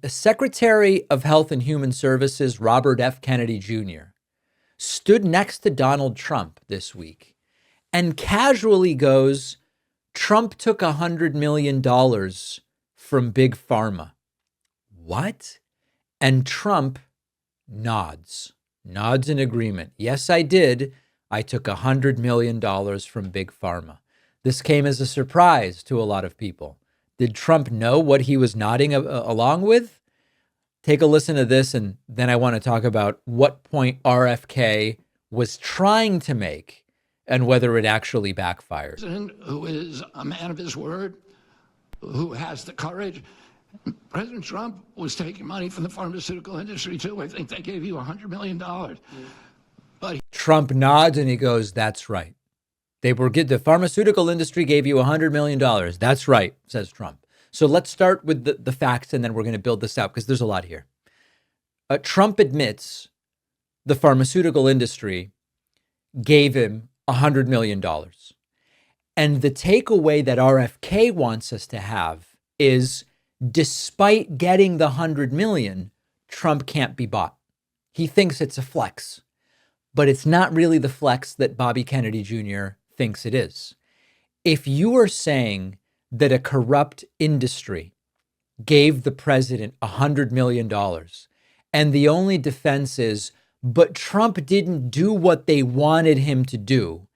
Secretary of Health and Human Services Robert F. Kennedy Jr. stood next to Donald Trump this week and casually goes, Trump took $100 million from Big Pharma. What? And Trump nods in agreement. Yes, I did. I took $100 million from Big Pharma. This came as a surprise to a lot of people. Did Trump know what he was nodding along with? Take a listen to this, and then I want to talk about what point RFK was trying to make and whether it actually backfired. President who is a man of his word, who has the courage. President Trump was taking money from the pharmaceutical industry too. I think they gave you $100 million. But Trump nods and he goes, that's right. The pharmaceutical industry gave you $100 million. That's right, says Trump. So let's start with the facts, and then we're going to build this out because there's a lot here. Trump admits the pharmaceutical industry gave him $100 million. And the takeaway that RFK wants us to have is, despite getting the $100 million, Trump can't be bought. He thinks it's a flex, but it's not really the flex that Bobby Kennedy Jr. thinks it is. If you are saying that a corrupt industry gave the president $100 million, and the only defense is, but Trump didn't do what they wanted him to do,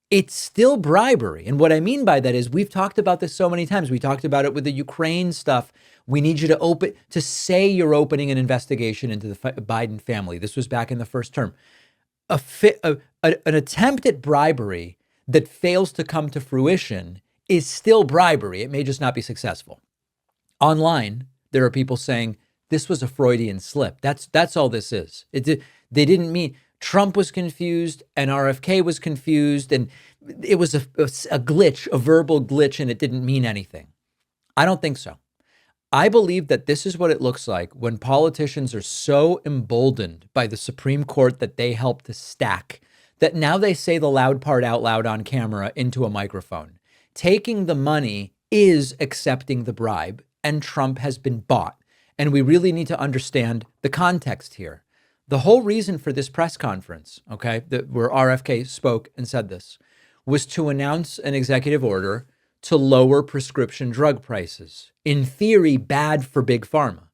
it's still bribery. And what I mean by that is, we've talked about this so many times. We talked about it with the Ukraine stuff. We need you to say you're opening an investigation into the Biden family. This was back in the first term. An attempt at bribery that fails to come to fruition is still bribery. It may just not be successful. Online, there are people saying this was a Freudian slip. That's all this is. They didn't mean. Trump was confused and RFK was confused, and it was a glitch, a verbal glitch, and it didn't mean anything. I don't think so. I believe that this is what it looks like when politicians are so emboldened by the Supreme Court that they help to stack, that now they say the loud part out loud on camera into a microphone. Taking the money is accepting the bribe, and Trump has been bought. And we really need to understand the context here. The whole reason for this press conference, where RFK spoke and said this, was to announce an executive order to lower prescription drug prices. In theory, bad for Big Pharma.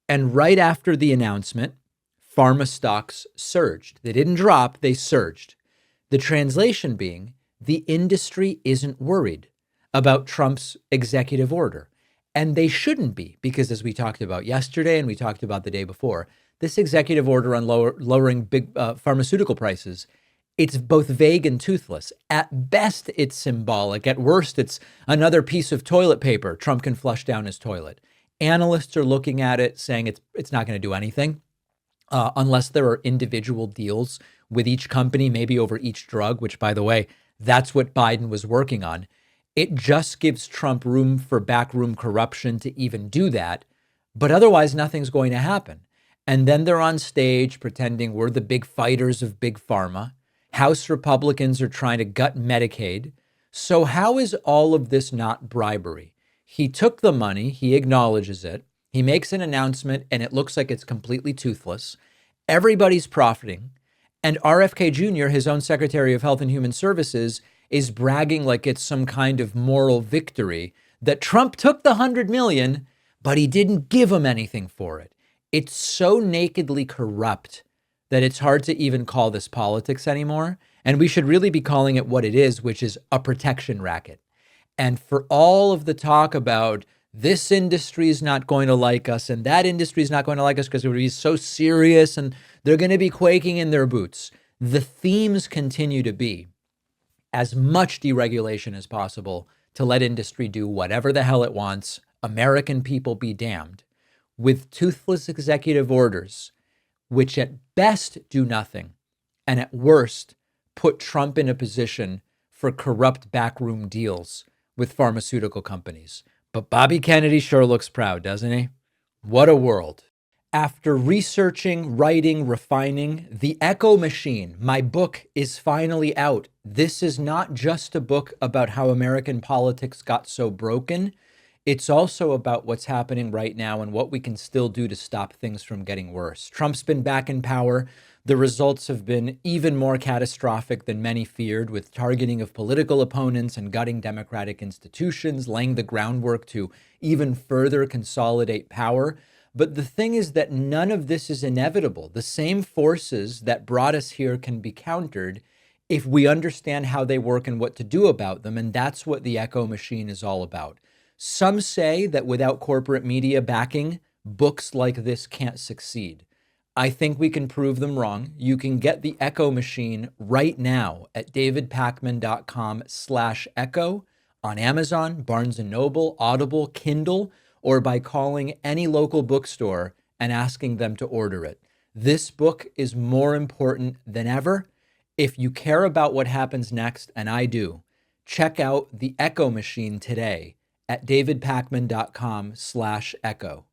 And right after the announcement, pharma stocks surged. They didn't drop, they surged. The translation being, the industry isn't worried about Trump's executive order. And they shouldn't be, because as we talked about yesterday and we talked about the day before, this executive order on lowering big pharmaceutical prices, it's both vague and toothless. At best, it's symbolic. At worst, it's another piece of toilet paper Trump can flush down his toilet. Analysts are looking at it saying it's not going to do anything unless there are individual deals with each company, maybe over each drug, which, by the way, that's what Biden was working on. It just gives Trump room for backroom corruption to even do that. But otherwise, nothing's going to happen. And then they're on stage pretending we're the big fighters of Big Pharma. House Republicans are trying to gut Medicaid. So how is all of this not bribery? He took the money, he acknowledges it, he makes an announcement, and it looks like it's completely toothless. Everybody's profiting. And RFK Jr., his own Secretary of Health and Human Services, is bragging like it's some kind of moral victory that Trump took the $100 million, but he didn't give him anything for it. It's so nakedly corrupt that it's hard to even call this politics anymore. And we should really be calling it what it is, which is a protection racket. And for all of the talk about this industry is not going to like us and that industry is not going to like us because it would be so serious and they're going to be quaking in their boots, the themes continue to be as much deregulation as possible to let industry do whatever the hell it wants, American people be damned, with toothless executive orders, which at best do nothing, and at worst put Trump in a position for corrupt backroom deals with pharmaceutical companies. But Bobby Kennedy sure looks proud, doesn't he? What a world. After researching, writing, refining, The Echo Machine, my book, is finally out. This is not just a book about how American politics got so broken. It's also about what's happening right now and what we can still do to stop things from getting worse. Trump's been back in power. The results have been even more catastrophic than many feared, with targeting of political opponents and gutting democratic institutions, laying the groundwork to even further consolidate power. But the thing is that none of this is inevitable. The same forces that brought us here can be countered if we understand how they work and what to do about them. And that's what the echo machine is all about. Some say that without corporate media backing, books like this can't succeed. I think we can prove them wrong. You can get the Echo Machine right now at davidpakman.com/echo on Amazon, Barnes & Noble, Audible, Kindle, or by calling any local bookstore and asking them to order it. This book is more important than ever. If you care about what happens next, and I do, check out the Echo Machine today at davidpakman.com/echo.